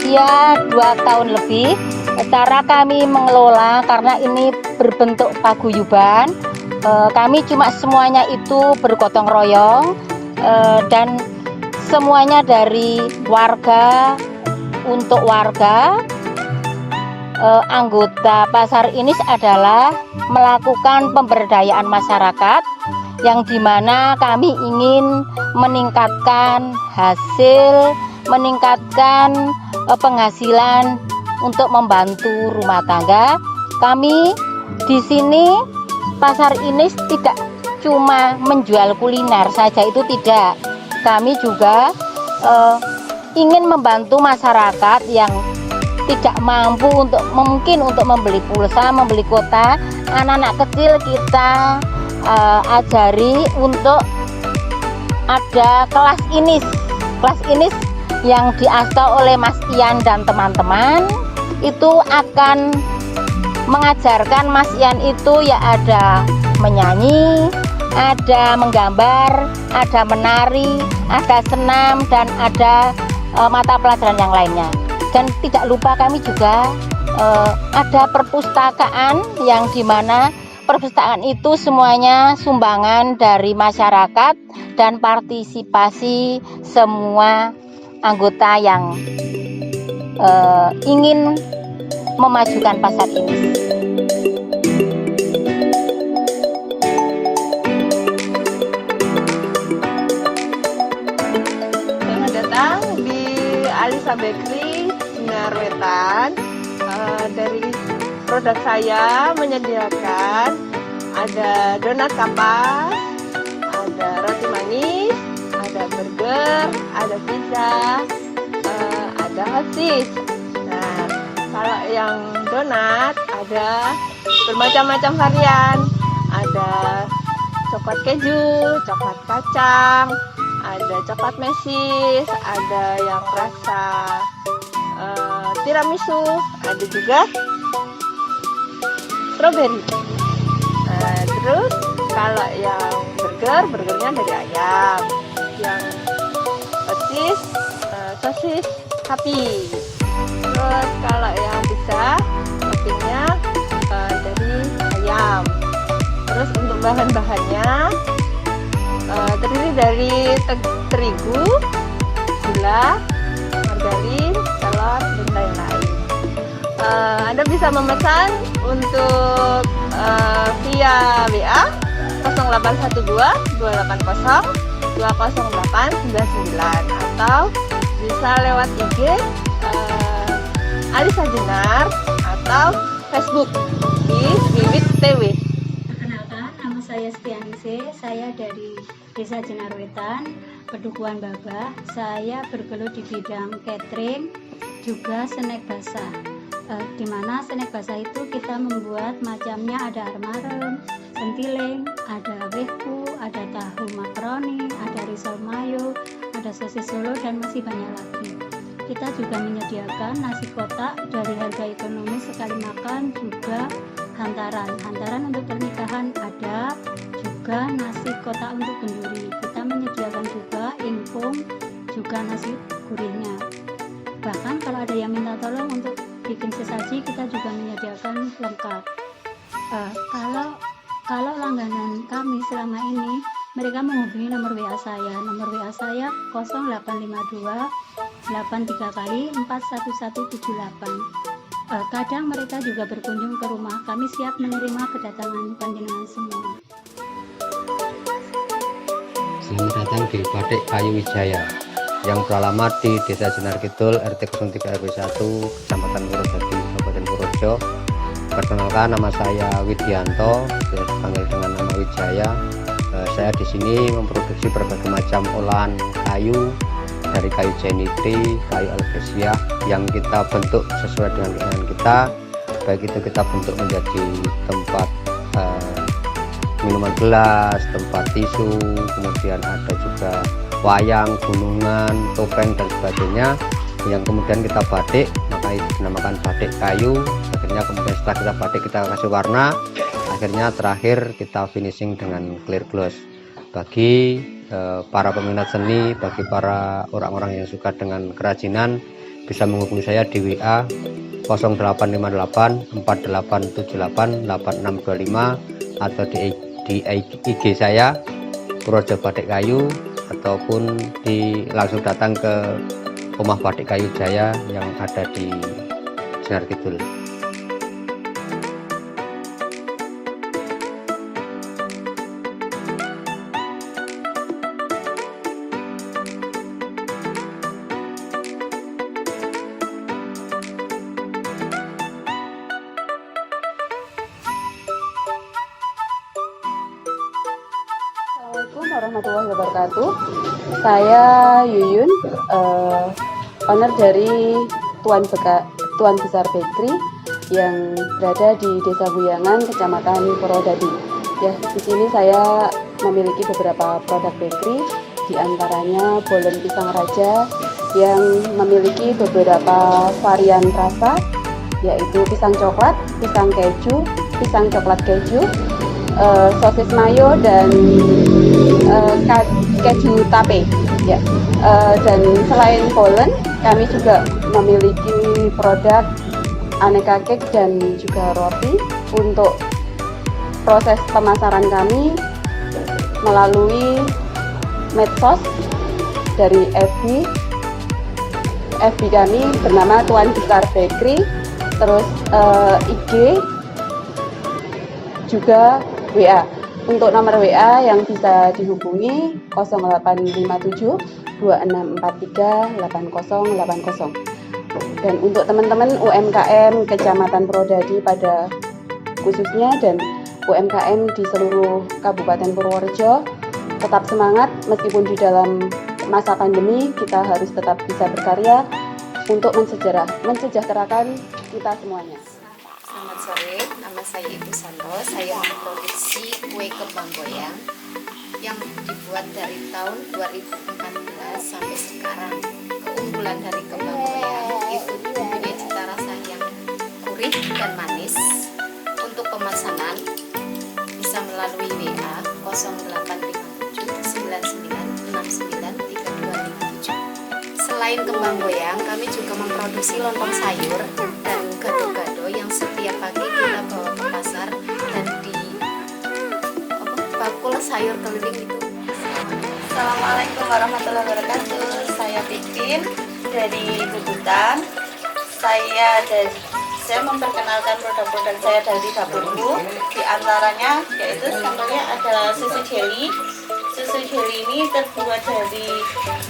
berusia 2 tahun lebih. Cara kami mengelola karena ini berbentuk paguyuban, kami cuma semuanya itu bergotong royong, dan semuanya dari warga untuk warga. Anggota Pasar Inis adalah melakukan pemberdayaan masyarakat yang dimana kami ingin meningkatkan hasil, meningkatkan penghasilan untuk membantu rumah tangga. Kami di sini Pasar Inis tidak cuma menjual kuliner saja, itu tidak. Kami juga ingin membantu masyarakat yang tidak mampu untuk membeli pulsa, membeli kuota. Anak-anak kecil kita ajari untuk ada kelas Inis yang diasuh oleh Mas Ian dan teman-teman. Itu akan mengajarkan Mas Ian itu ya ada menyanyi, ada menggambar, ada menari, ada senam, dan ada mata pelajaran yang lainnya. Dan tidak lupa kami juga ada perpustakaan yang dimana perpustakaan itu semuanya sumbangan dari masyarakat dan partisipasi semua anggota yang ingin memajukan pasar ini. Selamat datang di Alisa Bakery Jenar Wetan. Dari produk saya menyediakan ada donat kapas, ada roti manis, ada burger, ada pizza, ada sosis. Nah, kalau yang donat ada bermacam-macam varian, ada coklat keju, coklat kacang, ada coklat mesis, ada yang rasa tiramisu, ada juga strawberry. Terus kalau yang burgernya dari ayam, yang sosis sapi. Terus kalau yang pizza toppingnya dari ayam. Terus untuk bahan-bahannya terdiri dari terigu, gula, margarin, telur, dan lain-lain. Anda bisa memesan untuk via WA 0812 280 20899 atau bisa lewat IG Alisa Jenar atau Facebook di Wiwit TW. Perkenalkan, nama saya Stianise, saya dari Desa Jenar Wetan, Pedukuhan Babah. Saya bergelut di bidang catering, juga snack basah. Di mana snack basah itu kita membuat macamnya ada armarem, sentiling, ada wehku, ada tahu makaroni, ada risol mayo, ada sosis solo, dan masih banyak lagi. Kita juga menyediakan nasi kotak dari harga ekonomis sekali makan, juga hantaran untuk pernikahan ada, juga nasi kotak untuk kenduri. Kita menyediakan juga ingkung, juga nasi gurihnya. Bahkan kalau ada yang minta tolong untuk bikin sesaji, kita juga menyediakan lengkap. Kalau langganan kami selama ini, mereka menghubungi nomor WA saya. Nomor WA saya 0852 83 kali 41178. Kadang mereka juga berkunjung ke rumah. Kami siap menerima kedatangan panjenengan semua. Selamat datang di Batik Kayu Wijaya yang beralamat di Desa Jenar Kidul, RT 03 RW 1, Kecamatan Purwodadi, Kabupaten Purworejo. Perkenalkan, nama saya Widianto, saya dipanggil dengan nama Wijaya. Saya di sini memproduksi berbagai macam olahan kayu, dari kayu jenitri, kayu albesia yang kita bentuk sesuai dengan keinginan kita. Baik itu kita bentuk menjadi tempat minuman gelas, tempat tisu, kemudian ada juga wayang, gunungan, topeng, dan sebagainya yang kemudian kita batik, maka itu dinamakan batik kayu. Akhirnya kemudian setelah kita batik, kita kasih warna, akhirnya terakhir kita finishing dengan clear gloss. Bagi para peminat seni, bagi para orang-orang yang suka dengan kerajinan, bisa menghubungi saya di WA 0858 4878 8625 atau di IG saya Purworejo Batik Kayu, ataupun langsung datang ke Rumah Batik Kayu Jaya yang ada di Jenar Kidul. Assalamualaikum warahmatullahi wabarakatuh. Saya Yuyun, owner dari Tuan Besar Bakery yang berada di Desa Buyangan, Kecamatan Purwodadi. Ya, di sini saya memiliki beberapa produk bakery, di antaranya bolen pisang raja yang memiliki beberapa varian rasa, yaitu pisang coklat, pisang keju, pisang coklat keju, sosis mayo, dan keju tape. Ya. Dan selain bolen, kami juga memiliki produk aneka cake dan juga roti. Untuk proses pemasaran kami melalui medsos dari FB kami bernama Tuan Besar Bakery, terus IG, juga WA. Untuk nomor WA yang bisa dihubungi 0857 2643 8080. Dan untuk teman-teman UMKM Kecamatan Purwodadi pada khususnya dan UMKM di seluruh Kabupaten Purworejo, tetap semangat meskipun di dalam masa pandemi. Kita harus tetap bisa berkarya untuk mensejahterakan kita semuanya. Selamat sore, nama saya Ibu Santo. Saya memproduksi kue kembang goyang yang dibuat dari tahun 2014 sampai sekarang. Keunggulan dari kembang goyang itu mempunyai cita rasa yang gurih dan manis. Untuk pemesanan bisa melalui WA 0857 9969 3257. Selain kembang goyang, kami juga memproduksi lontong sayur dan gado-gado yang setiap pagi kita bawa ke pasar dan di bakul sayur keliling itu. Assalamualaikum warahmatullahi wabarakatuh. Saya Pipin dari Bubutan. Saya memperkenalkan produk-produk saya dari dapurku. Di antaranya yaitu contohnya ada susu jelly. Susu jelly ini terbuat dari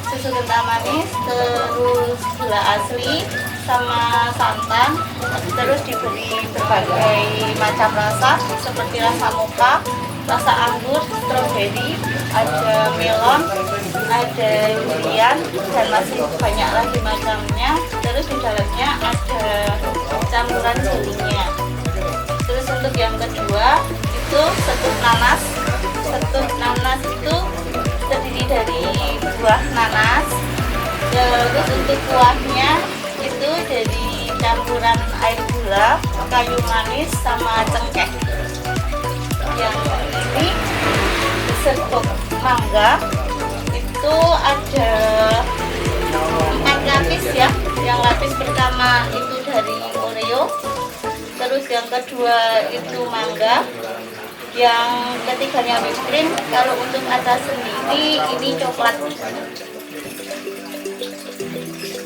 susu kental manis, terus gula asli, sama santan, terus diberi berbagai macam rasa seperti rasa mocha, rasa anggur, stroberi, ada melon, ada durian, dan masih banyak lagi macamnya. Terus di dalamnya ada campuran jelinya. Terus untuk yang kedua itu setut nanas. Setut nanas itu terdiri dari buah nanas. Terus untuk kuahnya itu dari campuran air gula, kayu manis, sama cengkeh. Yang ini serbuk mangga, itu ada 4 lapis ya. Yang lapis pertama itu dari Oreo, terus yang kedua itu mangga, yang ketiganya whipped cream. Kalau untuk atas sendiri ini coklat.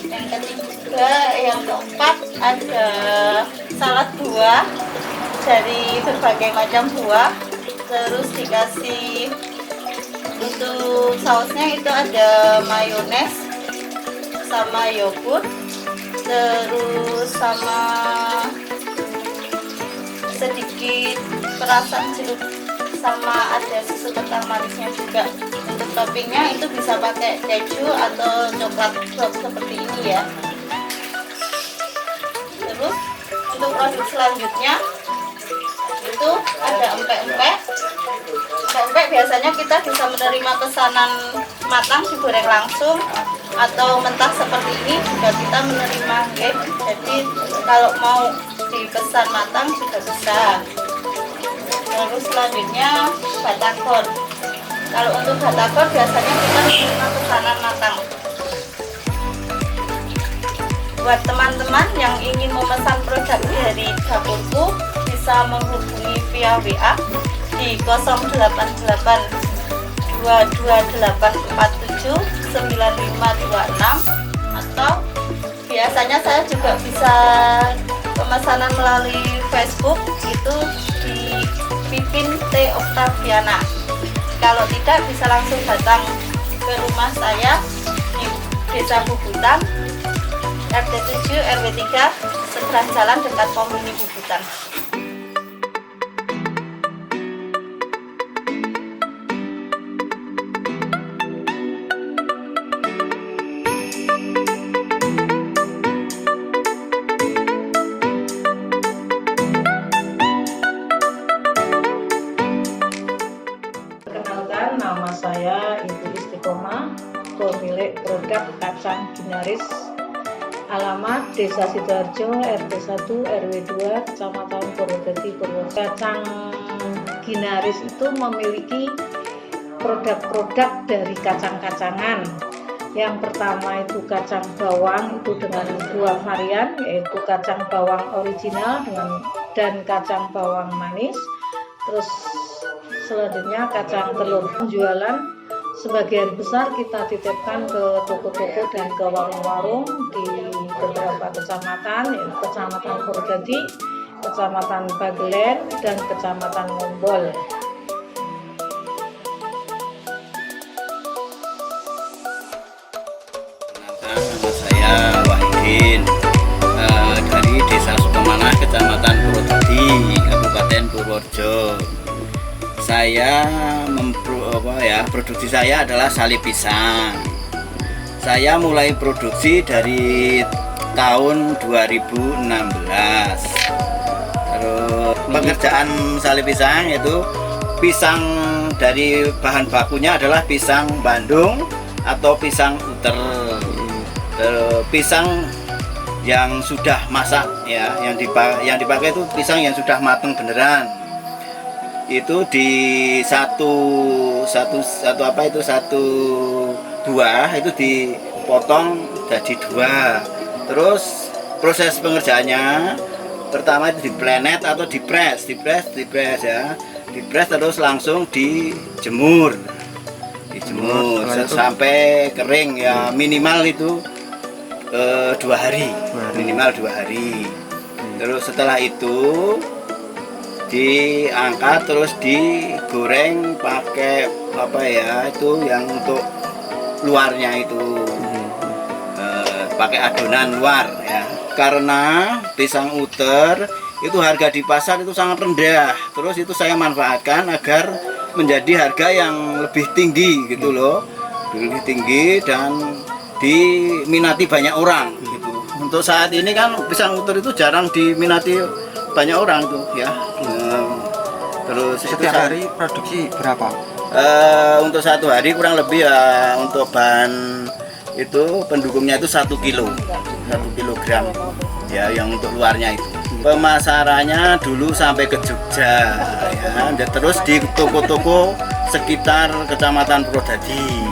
Yang ketiga, yang keempat ada salad buah dari berbagai macam buah. Terus dikasih untuk sausnya itu ada mayones sama yogurt, terus sama sedikit perasan jeruk, sama ada susu kental manisnya juga. Untuk toppingnya itu bisa pakai keju atau coklat drop seperti ini ya. Terus untuk produk selanjutnya itu ada empek-empek. Empek biasanya kita bisa menerima pesanan matang digoreng langsung atau mentah seperti ini juga kita menerima, okay? Jadi kalau mau dipesan matang juga bisa. Terus selanjutnya batagor. Kalau untuk batagor biasanya kita menerima pesanan matang. Buat teman-teman yang ingin memesan produk dari dapurku bisa menghubungi via WA di 088 22847 9526, atau biasanya saya juga bisa pemesanan melalui Facebook, itu di Pipin T. Oktaviana. Kalau tidak bisa langsung datang ke rumah saya di Desa Bubutan, RT 7 RW 3, seberang jalan dekat Komuni Bubutan. Perkenalkan, nama saya Ibu Istiqomah, pemilik produk kacang ginaris, alamat Desa Sidoarjo, RT 1 RW 2, Kecamatan Purwodadi, Purworejo. Kacang ginaris itu memiliki produk-produk dari kacang-kacangan. Yang pertama itu kacang bawang, itu dengan 2 varian, yaitu kacang bawang original dan kacang bawang manis. Terus selanjutnya kacang telur. Penjualan sebagian besar kita titipkan ke toko-toko dan ke warung-warung di beberapa kecamatan, yaitu Kecamatan Purwodadi, Kecamatan Bagelen, dan Kecamatan Ngombol. Nama saya Wahidin, dari Desa Sukamanah, Kecamatan Purwodadi, Kabupaten Purworejo. Saya produksi saya adalah sali pisang. Saya mulai produksi dari tahun 2016. Terus pengerjaan sali pisang itu pisang dari bahan bakunya adalah pisang Bandung atau pisang uter. Pisang yang sudah masak ya, yang dipakai itu pisang yang sudah matang beneran. Itu di satu buah itu dipotong jadi 2. Terus proses pengerjaannya pertama itu diplenet atau dipres ya, dipres terus langsung dijemur sampai kering ya, minimal itu 2 hari, minimal 2 hari. Terus setelah itu diangkat terus digoreng pakai itu yang untuk luarnya itu pakai adonan luar ya, karena pisang uter itu harga di pasar itu sangat rendah. Terus itu saya manfaatkan agar menjadi harga yang lebih tinggi gitu loh, lebih tinggi dan diminati banyak orang gitu. Untuk saat ini kan pisang uter itu jarang diminati banyak orang tuh ya. Terus setiap hari produksi berapa? Untuk 1 hari kurang lebih ya, untuk bahan itu pendukungnya itu 1 kilogram ya, yang untuk luarnya itu. Pemasarannya dulu sampai ke Jogja ya, dan terus di toko-toko sekitar Kecamatan Purwodadi.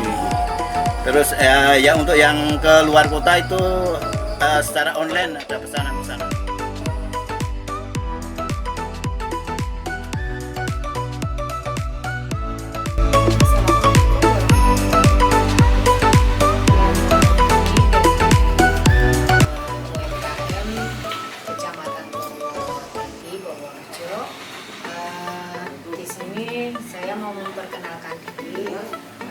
Terus ya untuk yang ke luar kota itu secara online ada pesanan-pesanan. Kecamatan Purwodadi, Purworejo. Di sini saya mau memperkenalkan diri.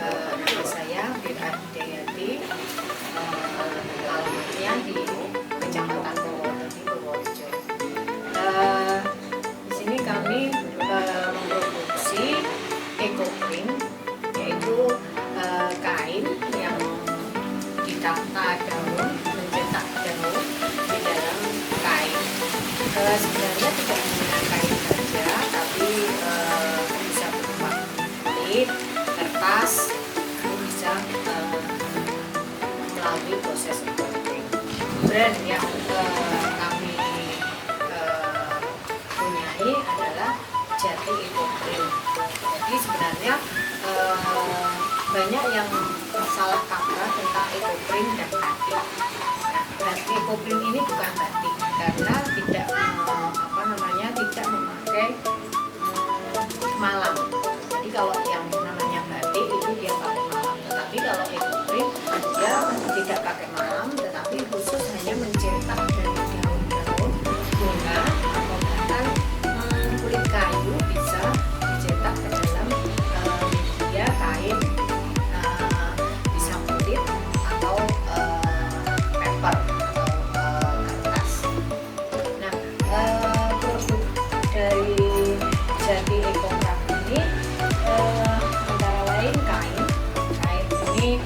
Nama saya Bira Hidayati, alamatnya di Kecamatan Purwodadi, Purworejo. Di sini kami memproduksi ekoprint, yaitu kain yang ditata daun, mencetak daun di dalam kain. Sebenarnya tidak hanya kain saja, tapi bisa berupa kulit, kertas, itu bisa melalui proses ekoprint. Brand yang kami punyai adalah Jati Ekoprint. Jadi sebenarnya banyak yang salah kaprah tentang ekoprint dan batik. Nah, Ekoprint ini bukan batik karena tidak tidak memakai malam. Jadi kalau yang namanya batik itu dia pakai malam, tetapi kalau ekoprint dia tidak pakai malam, tetapi khusus hanya mencetak dari daun-daun bunga atau bahkan kulit kayu bisa dicetak ke dalam media kain, bisa kulit atau paper atau kertas. Nah, produk dari Jati Ecocraft ini antara lain kain ini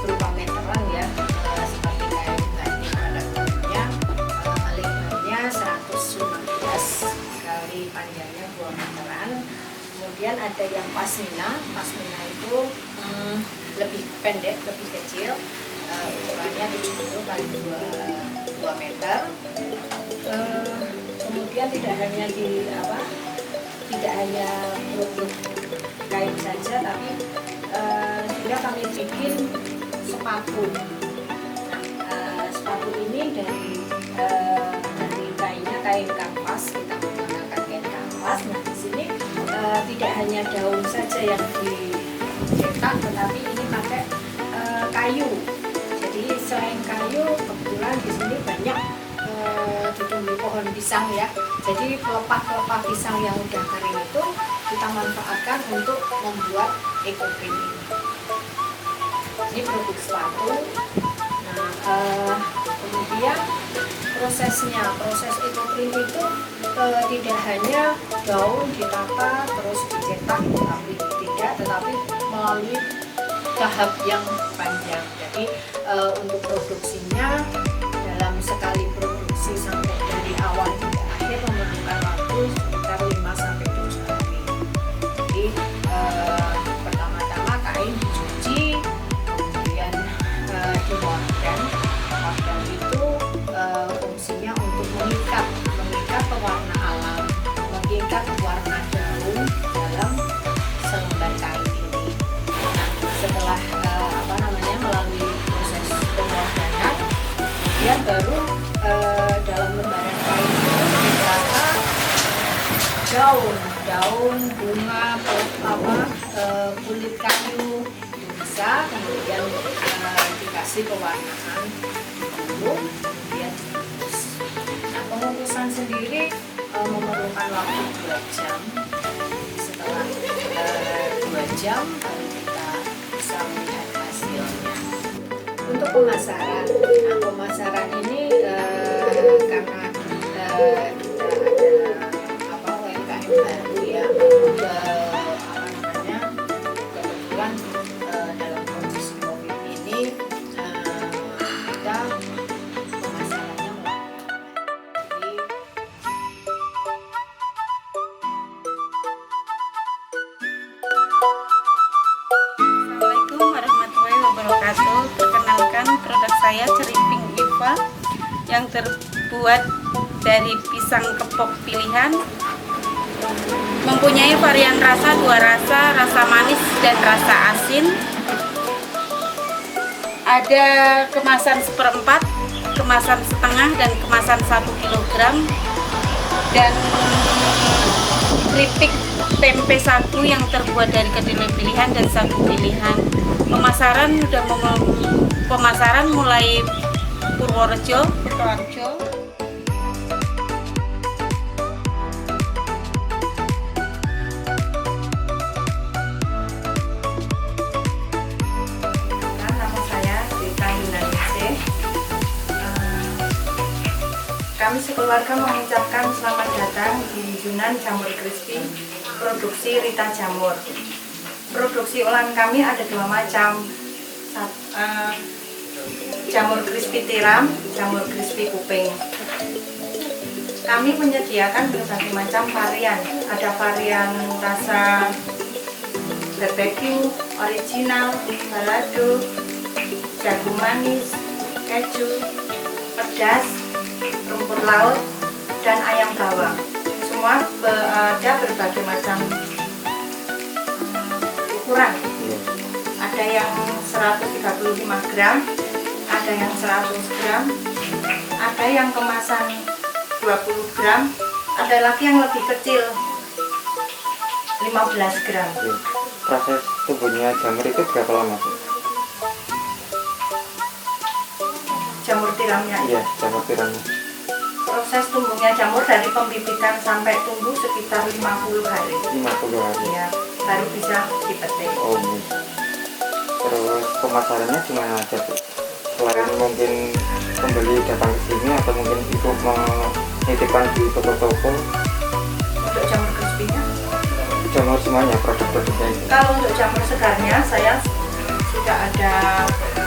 berupa meteran ya, seperti kain batik pada umumnya, lebarnya 115 kali panjangnya 2 meteran. Kemudian ada yang pasmina itu lebih pendek, lebih kecil, ukurannya 70 kali 2 meter. Kemudian tidak hanya produk kain saja, tapi juga kami bikin sepatu. Nah, sepatu ini dari kainnya kain kanvas, kita menggunakan kain kanvas. Nah, di sini tidak hanya daun saja yang dicetak, tetapi ini pakai kayu. Jadi selain kayu, kebetulan di sini banyak ditumbuhi pohon pisang ya. Jadi pelepah-pelepah pisang yang udah kering itu kita manfaatkan untuk membuat ekoprint ini. Ini produk sepatu. Nah, kemudian proses ekoprint itu tidak hanya daun ditata terus dicetak, tetapi melalui tahap yang panjang. Jadi untuk produksinya dalam sekali produksi sampai dari awal hingga akhir memerlukan waktu sekitar 5-7 hari. Jadi pertama-tama kain dicuci, kemudian dimordan. Mordan itu fungsinya untuk mengikat pewarna alam, mengikat warna daun dalam selembar kain ini. Nah, setelah melalui proses pemordanan, kemudian baru dalam lembaran kain itu ditata daun, bunga, kulit kayu itu bisa, kemudian dikasih pewarnaan dulu, kemudian dibungkus. Nah, pembungkusan sendiri memerlukan waktu 2 jam. Setelah 2 jam baru kita bisa melihat hasilnya. Untuk pemasaran, nah pemasaran ini karena kita ada UMKM baru ya, kebetulan dalam kondisi COVID ini kita pemasarannya melalui. Assalamualaikum warahmatullahi wabarakatuh. Perkenalkan, produk saya Ceriping Iva yang terbuat dari pisang kepok pilihan. Mempunyai varian rasa 2 rasa manis dan rasa asin. Ada kemasan 1/4, kemasan setengah, dan kemasan 1 kg. Dan keripik tempe 1 yang terbuat dari kedelai pilihan dan sagu pilihan. Pemasaran mulai Purworejo, Kutoarjo. Nama saya Rita Indonesia. Kami sekeluarga mengucapkan selamat datang di Yunan Jamur Crispy, produksi Rita Jamur. Produksi olahan kami ada 2 macam, jamur crispy tiram, jamur crispy kuping. Kami menyediakan berbagai macam varian, ada varian rasa barbecue, original, balado, jagung manis, keju, pedas, rumput laut, dan ayam bawang. Semua ada berbagai macam ukuran. Ada yang 135 gram, ada yang 100 gram, ada yang kemasan 20 gram, ada lagi yang lebih kecil 15 gram. Proses tumbuhnya jamur itu berapa lama, Bu? Jamur tiramnya. Iya, jamur tiramnya. Proses tumbuhnya jamur dari pembibitan sampai tumbuh sekitar 50 hari. 50 hari. Ya, baru bisa dipetik. Oh, iya. Terus pemasarannya gimana aja, Bu? Selain mungkin pembeli datang ke sini atau mungkin Ibu menitipkan di toko-toko? Untuk jamur crispy-nya, Jamur semuanya, produk-produknya itu. kalau untuk jamur segarnya saya sudah ada,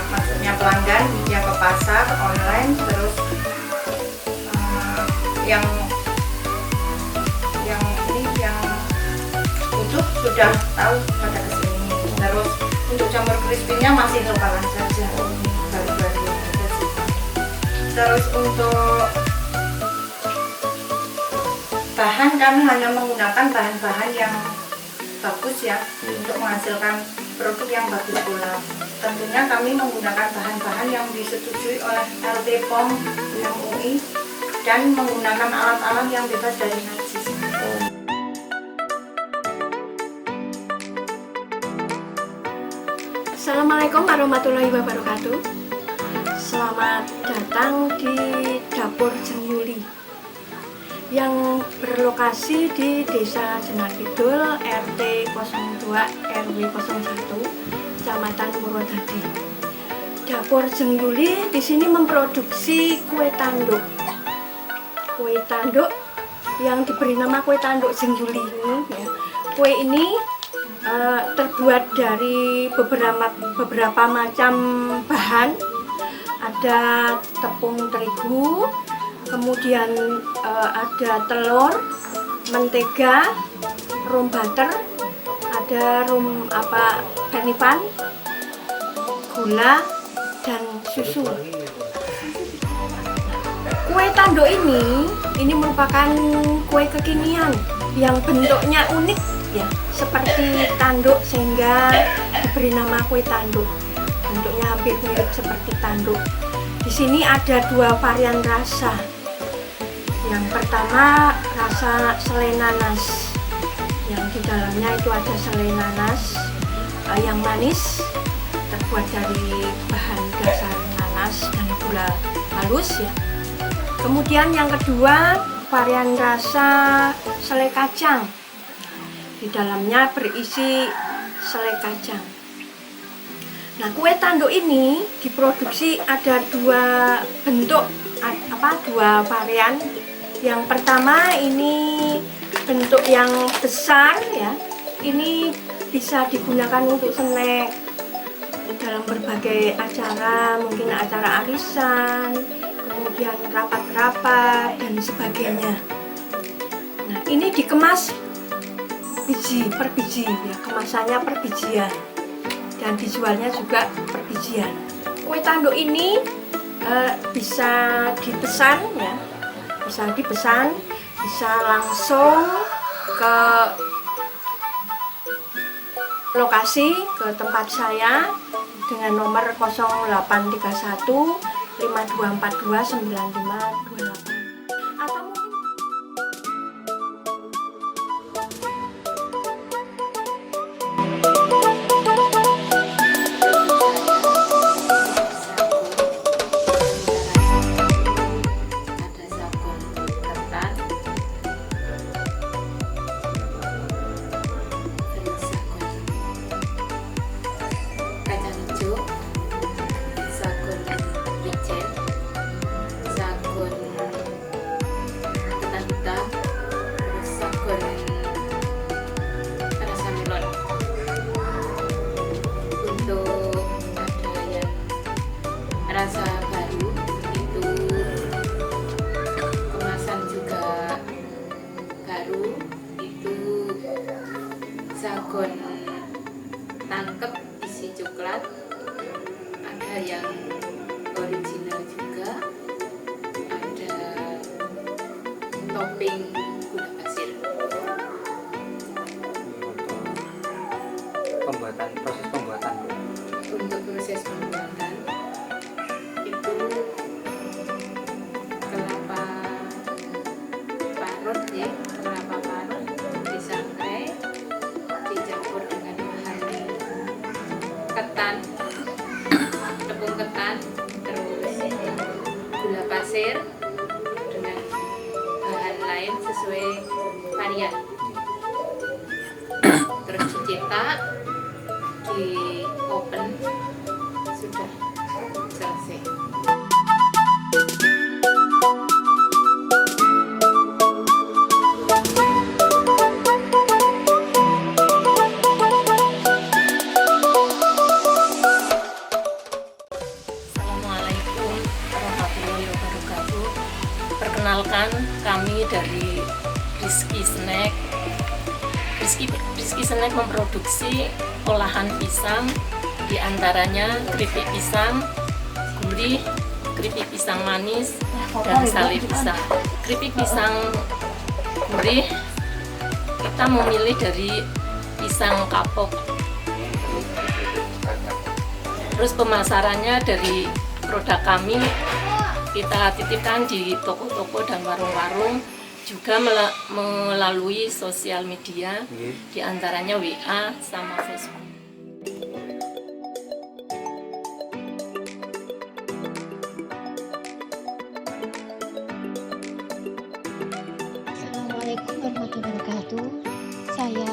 maksudnya pelanggan dia ke pasar online, terus yang utuh sudah tahu pada kesini. Terus untuk jamur crispy-nya masih lokalan saja, baru-baru ada sih. Terus untuk bahan kami hanya menggunakan bahan-bahan yang bagus ya, untuk menghasilkan produk yang bagus pula. Tentunya kami menggunakan bahan-bahan yang disetujui oleh LT POM MUI dan menggunakan alat-alat yang bebas dari najis. Assalamualaikum warahmatullahi wabarakatuh. Selamat datang di Dapur Jeng Yuli yang berlokasi di Desa Jenar Kidul, RT 02 RW 01, Kecamatan Purwodadi. Dapur Jeng Yuli di sini memproduksi kue tanduk. Kue tanduk yang diberi nama kue tanduk Jeng Yuli ini. Ya. Kue ini terbuat dari beberapa macam bahan. Ada tepung terigu, kemudian ada telur, mentega, rum butter, ada rum benipan, gula, dan susu. Kue tanduk ini merupakan kue kekinian yang bentuknya unik ya, seperti tanduk sehingga diberi nama kue tanduk. Bentuknya hampir mirip seperti tanduk. Di sini ada 2 varian rasa. Yang pertama rasa selai nanas, yang di dalamnya itu ada selai nanas yang manis, terbuat dari bahan dasar nanas dan gula halus ya. Kemudian yang kedua varian rasa selai kacang, di dalamnya berisi selai kacang. Nah, kue tanduk ini diproduksi ada 2 bentuk, 2 varian. Yang pertama ini bentuk yang besar ya. Ini bisa digunakan untuk snack dalam berbagai acara, mungkin acara arisan, kemudian rapat-rapat dan sebagainya. Nah, ini dikemas biji per biji ya, kemasannya per bijian. Dan dijualnya juga per bijian. Kue tanduk ini bisa dipesan ya, bisa langsung ke lokasi, ke tempat saya dengan nomor 0831 5242 9528. Atau mungkin rasa baru itu kemasan juga baru, itu sagon tangkep isi coklat, ada yang original juga, ada topping gula pasir. Proses pembuatan Untuk proses pembuatan pasir dengan bahan lain sesuai varian. Terus dicetak, di oven, sudah selesai. Assalamualaikum warahmatullahi wabarakatuh. Perkenalkan, kami dari Rizky Snack. Rizky Snack memproduksi olahan pisang, diantaranya keripik pisang gurih, keripik pisang manis, dan sale pisang. Keripik pisang gurih kita memilih dari pisang kapok. Terus pemasarannya dari produk kami kita titipkan di toko-toko dan warung-warung, juga melalui sosial media, diantaranya WA sama Facebook. Assalamualaikum warahmatullahi wabarakatuh. Saya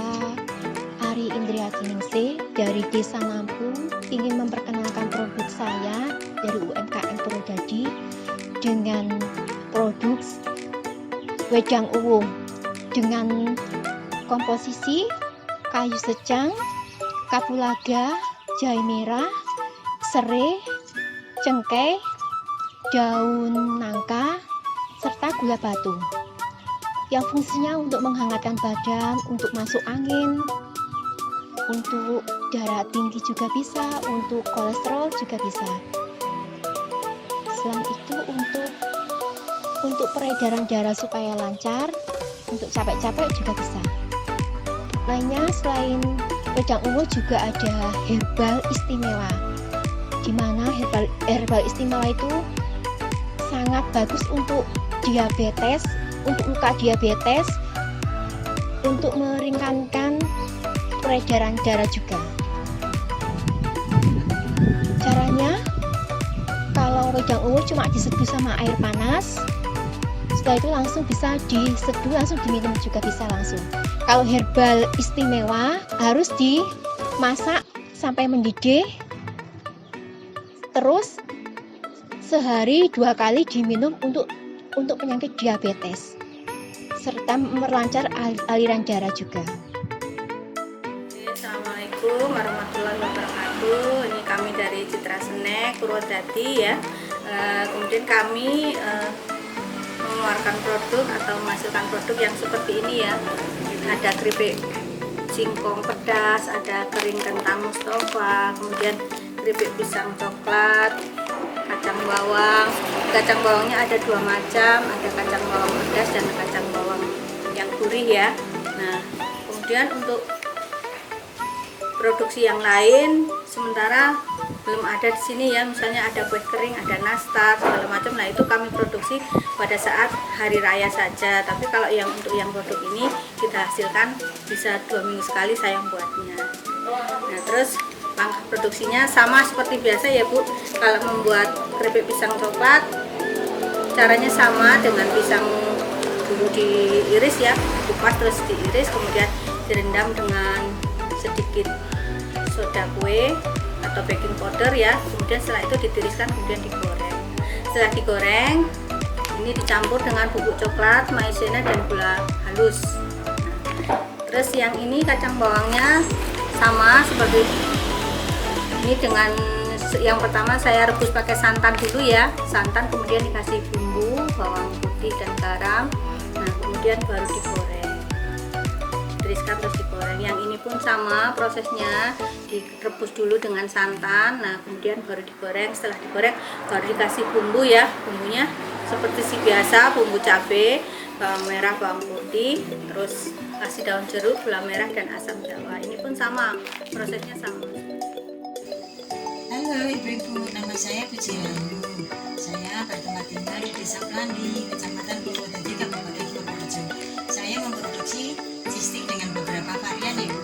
Ari Indriati Ningsih dari Desa Nampung, ingin memperkenalkan produk saya dari UMKM Purwodadi dengan produk wedang uwung dengan komposisi kayu secang, kapulaga, jahe merah, serai, cengkeh, daun nangka, serta gula batu. Yang fungsinya untuk menghangatkan badan, untuk masuk angin, untuk darah tinggi juga bisa, untuk kolesterol juga bisa. Selain itu untuk peredaran darah supaya lancar, untuk capek-capek juga bisa. Lainnya selain wedang ungu juga ada herbal istimewa, di mana herbal istimewa itu sangat bagus untuk diabetes, untuk luka diabetes, untuk meringankan peredaran darah juga. Caranya, kalau wedang ungu cuma diseduh sama air panas, setelah itu langsung bisa diseduh, langsung diminum juga bisa langsung. Kalau herbal istimewa harus dimasak sampai mendidih, terus sehari 2 kali diminum untuk penyakit diabetes, serta memperlancar aliran darah juga. Assalamualaikum warahmatullahi wabarakatuh. Ini kami dari Citra Snack Purwodadi ya. Kemudian kami mengeluarkan produk atau menghasilkan produk yang seperti ini ya. Ada keripik singkong pedas, ada kering kentang Mustafa, kemudian keripik pisang coklat, kacang bawang. Kacang bawangnya ada 2 macam, ada kacang bawang pedas dan kacang bawang yang gurih ya. Nah, kemudian untuk produksi yang lain sementara belum ada di sini ya, misalnya ada kue kering, ada nastar segala macam. Nah, itu kami produksi pada saat hari raya saja. Tapi kalau untuk yang produk ini kita hasilkan bisa 2 minggu sekali saya membuatnya. Nah, terus langkah produksinya sama seperti biasa ya Bu. Kalau membuat keripik pisang coklat caranya sama dengan pisang dulu diiris ya, kupas terus diiris, kemudian direndam dengan sedikit soda kue atau baking powder ya, kemudian setelah itu ditiriskan, kemudian digoreng. Setelah digoreng ini dicampur dengan bubuk coklat, maizena dan gula halus. Terus yang ini kacang bawangnya sama seperti ini. Dengan yang pertama saya rebus pakai santan dulu ya, santan, kemudian dikasih bumbu bawang putih dan garam. Nah, kemudian baru digoreng, tiriskan terus digoreng. Yang ini pun sama prosesnya, direbus dulu dengan santan. Nah, kemudian baru digoreng. Setelah digoreng baru dikasih bumbu ya, bumbunya seperti si biasa, bumbu cabai, bawang merah, bawang putih, terus kasih daun jeruk, gula merah dan asam jawa. Ini pun sama, prosesnya sama. Halo ibu-ibu, nama saya Puji Rahayu. Saya bertempat tinggal di Desa Klandi, Kecamatan Purwodadi, Kabupaten Purworejo. Saya memproduksi cheese dengan beberapa varian ya ibu.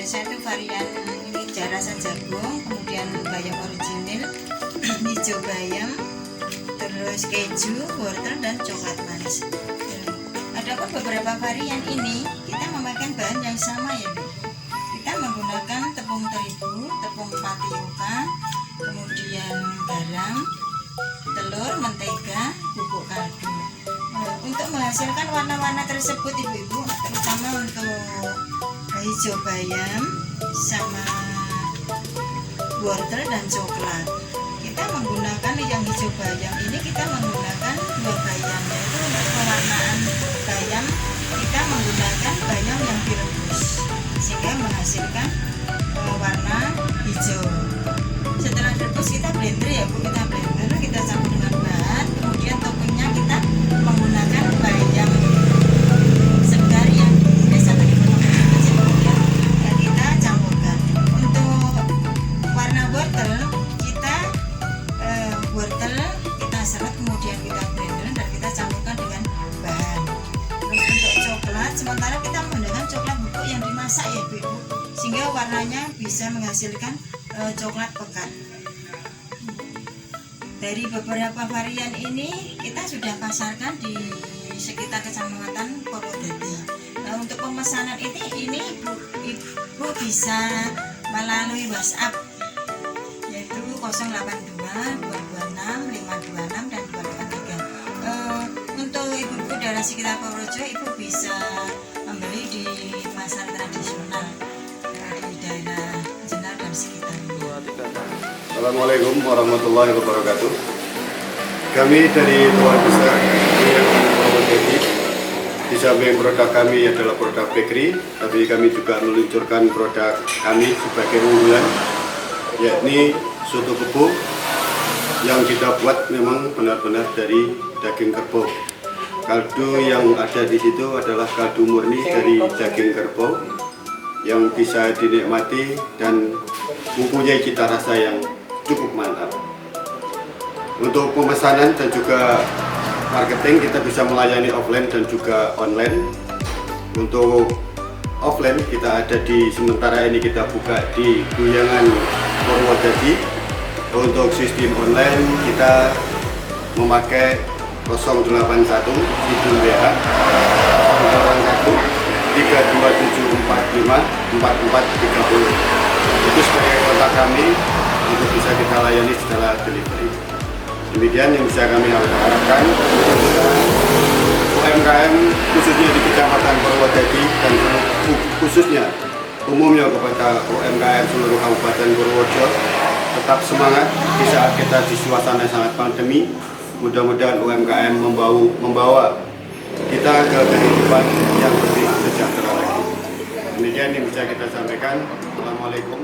Satu varian ini rasa jagung, kemudian bayam original, hijau bayam, terus terus keju, wortel, dan coklat manis. Adapun beberapa varian ini kita memakai bahan yang sama ya Bu. Kita menggunakan tepung terigu, tepung tapioka, kemudian garam, telur, mentega, bubuk kaldu. Untuk menghasilkan warna-warna tersebut ibu-ibu, terutama untuk hijau bayam sama wortel dan coklat, kita menggunakan yang hijau bayam ini kita menggunakan 2 bayam, yaitu untuk pewarnaan bayam kita menggunakan bayam yang direbus sehingga menghasilkan warna hijau. Setelah direbus kita blender ya Bu, kita blender, kita campur dengan bahan, kemudian toppingnya kita menggunakan bayam segar yang biasa tadi potong kecil, kemudian kita campurkan. Untuk warna wortel kita seret, kemudian kita blender dan kita campurkan dengan bahan. Terus untuk coklat, sementara kita menggunakan coklat bubuk yang dimasak ya Bu, sehingga warnanya bisa menghasilkan coklat pekat. Dari beberapa varian ini kita sudah pasarkan di sekitar Kecamatan Purwodadi. Nah, untuk pemesanan ini ibu bisa melalui WhatsApp yaitu 082 226 526 dan 283. Untuk ibu-ibu dari sekitar Purworejo, ibu bisa membeli di pasar tradisional di daerah Jenar dan sekitarnya. Assalamualaikum warahmatullahi wabarakatuh. Kami dari Tuan Besar Purwodadi, di samping produk kami adalah produk bakery, tapi kami juga meluncurkan produk kami sebagai unggulan, yakni soto kebo yang kita buat memang benar-benar dari daging kerbau. Kaldu yang ada di situ adalah kaldu murni dari daging kerbau yang bisa dinikmati dan mempunyai cita rasa yang cukup mantap. Untuk pemesanan dan juga marketing kita bisa melayani offline dan juga online. Untuk offline kita ada di sementara ini kita buka di Guyangan Purwodadi. Untuk sistem online kita memakai 081 Sidul WA 32745 4430. Itu sebagai kontak kami untuk bisa kita layani secara delivery. Demikian yang bisa kami harapkan UMKM khususnya di Kecamatan Purwodadi dan khususnya umumnya kepada UMKM seluruh Kabupaten Purworejo tetap semangat di saat kita di suasana sangat pandemi. Mudah-mudahan UMKM membawa kita ke kehidupan yang lebih sejahtera lagi. Demikian yang bisa kita sampaikan. Assalamualaikum.